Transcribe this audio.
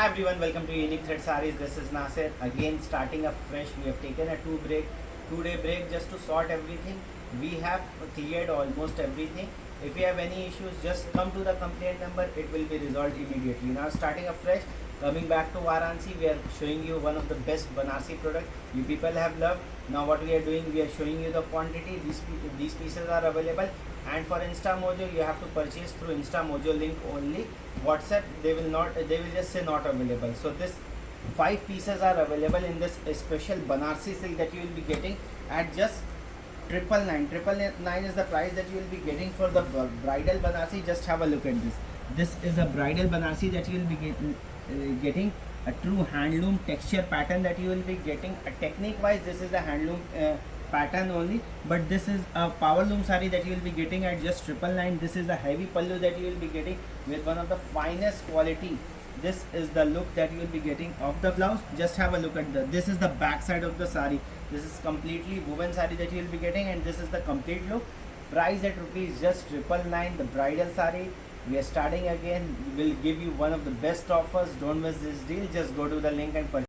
Hi everyone, welcome to Unique Thread Sarees. This is Nasir. Again, starting up fresh. We have taken a two-day break just to sort everything. We have cleared almost everything. If you have any issues, just come to the complaint number. It will be resolved immediately. Now, starting up fresh, coming back to Varanasi, we are showing you one of the best Banarsi product you people have loved. Now, what we are doing, we are showing you the quantity. These pieces are available. And for InstaMojo, you have to purchase through InstaMojo link only. WhatsApp, they will just say not available. So this 5 pieces are available in this special Banarsi silk that you will be getting at just 999 is the price that you will be getting for the bridal Banarsi. Just have a look at this. This is a bridal Banarsi that you will be getting a true handloom texture pattern that you will be getting. Technique wise, this is a handloom pattern only, but this is a power loom sari that you will be getting at just 999. This is a heavy pallu that you will be getting with one of the finest quality. This is the look that you will be getting of the blouse. Just have a look at this is the back side of the sari. This is completely woven sari that you will be getting, and this is the complete look. Price at rupees just 999. The bridal sari. We are starting again. We will give you one of the best offers. Don't miss this deal. Just go to the link and purchase.